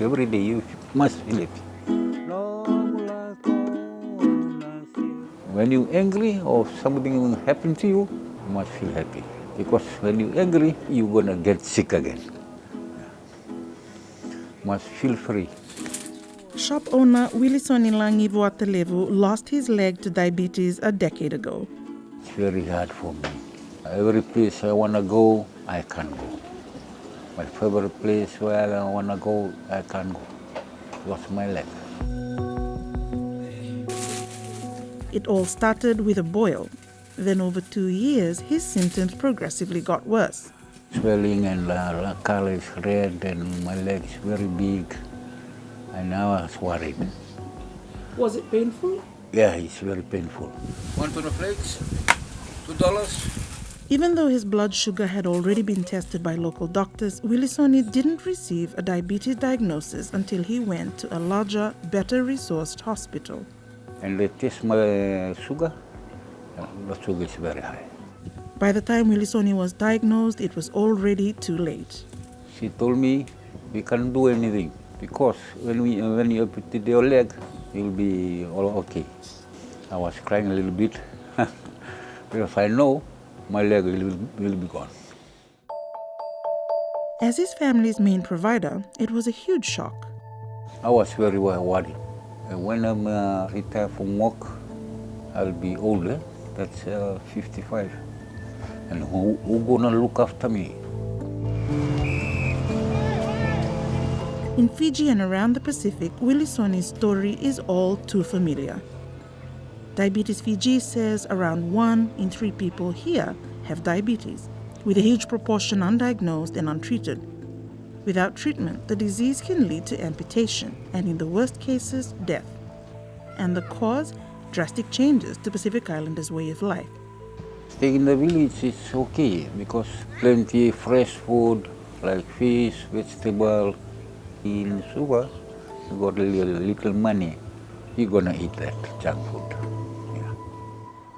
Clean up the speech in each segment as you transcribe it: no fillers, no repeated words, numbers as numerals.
Every day you must feel it. When you're angry or something happened to you, you must feel happy. Because when you're angry, you're gonna get sick again. Must feel free. Shop owner Wilson Ilangi Vuatelevu lost his leg to diabetes a decade ago. It's very hard for me. Every place I wanna go, I can't go. My favorite place where I wanna go, I can't go. Lost my leg. It all started with a boil. Then over 2 years, his symptoms progressively got worse. Swelling and the color is red and my leg is very big. And I was worried. Was it painful? Yeah, it's very painful. 1 pound of flakes, $2. Even though his blood sugar had already been tested by local doctors, Willisoni didn't receive a diabetes diagnosis until he went to a larger, better-resourced hospital. And they test my sugar. The sugar is very high. By the time Willisoni was diagnosed, it was already too late. She told me, we can't do anything because when you put your leg, you'll be all okay. I was crying a little bit because I know my leg will be gone. As his family's main provider, it was a huge shock. I was very worried. When I'm retired from work, I'll be older. That's 55. And who gonna look after me? In Fiji and around the Pacific, Willisoni's story is all too familiar. Diabetes Fiji says around 1 in 3 people here have diabetes, with a huge proportion undiagnosed and untreated. Without treatment, the disease can lead to amputation and, in the worst cases, death. And the cause? Drastic changes to Pacific Islanders' way of life. Staying in the village is okay because plenty fresh food like fish, vegetable. In Suva, you got a little money, you're gonna eat that junk food.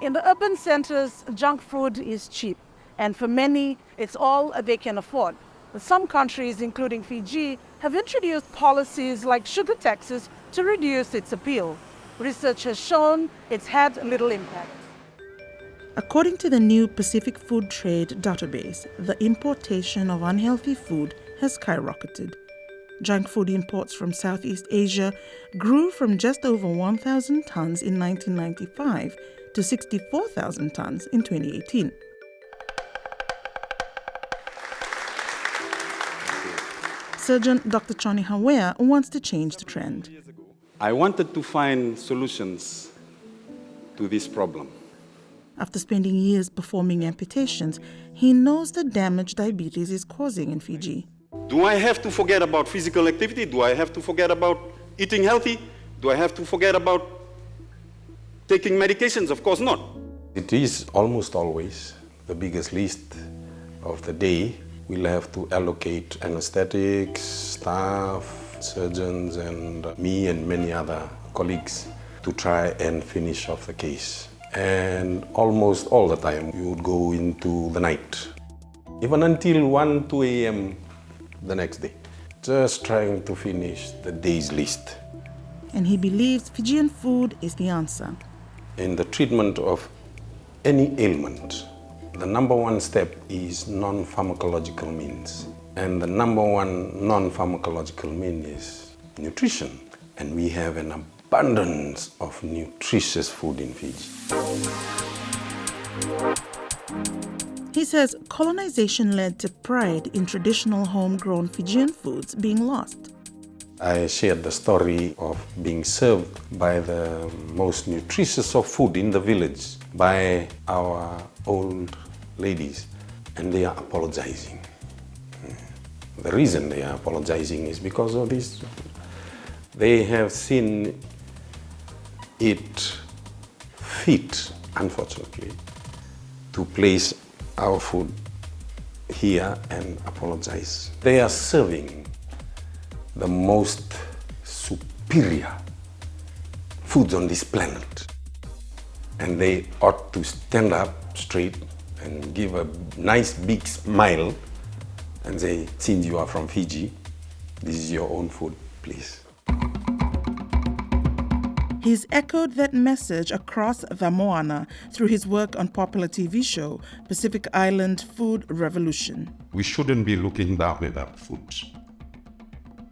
In the urban centers, junk food is cheap, and for many, it's all they can afford. But some countries, including Fiji, have introduced policies like sugar taxes to reduce its appeal. Research has shown it's had little impact. According to the new Pacific Food Trade database, the importation of unhealthy food has skyrocketed. Junk food imports from Southeast Asia grew from just over 1,000 tons in 1995 to 64,000 tons in 2018. Surgeon Dr. Choni Hawea wants to change the trend. I wanted to find solutions to this problem. After spending years performing amputations, he knows the damage diabetes is causing in Fiji. Do I have to forget about physical activity? Do I have to forget about eating healthy? Do I have to forget about taking medications? Of course not. It is almost always the biggest list of the day. We'll have to allocate anesthetics, staff, surgeons, and me and many other colleagues to try and finish off the case. And almost all the time, we would go into the night, even until 1, 2 a.m. the next day, just trying to finish the day's list. And he believes Fijian food is the answer. In the treatment of any ailment, the number one step is non-pharmacological means. And the number one non-pharmacological mean is nutrition. And we have an abundance of nutritious food in Fiji. He says colonization led to pride in traditional homegrown Fijian foods being lost. I shared the story of being served by the most nutritious of food in the village by our old ladies, and they are apologizing. The reason they are apologizing is because of this. They have seen it fit, unfortunately, to place our food here and apologize. They are serving the most superior foods on this planet. And they ought to stand up straight and give a nice big smile and say, since you are from Fiji, this is your own food, please. He's echoed that message across the Moana through his work on popular TV show Pacific Island Food Revolution. We shouldn't be looking down at our food.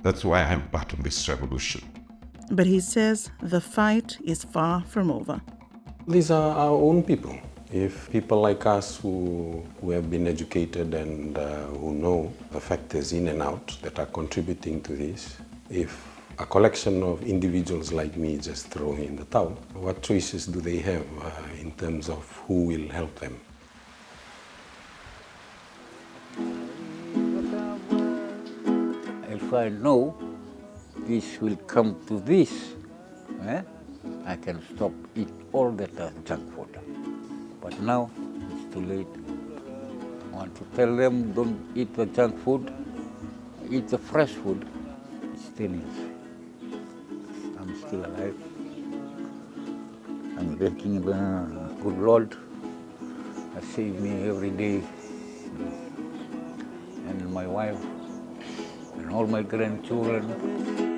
That's why I'm part of this revolution. But he says the fight is far from over. These are our own people. If people like us who have been educated and who know the factors in and out that are contributing to this, if a collection of individuals like me just throw in the towel, what choices do they have in terms of who will help them? If I know this will come to this, I can stop eat all that junk food. But now it's too late. I want to tell them, don't eat the junk food, eat the fresh food. It still is. I'm still alive. I'm thanking the good Lord that saves me every day, and my wife and all my grandchildren.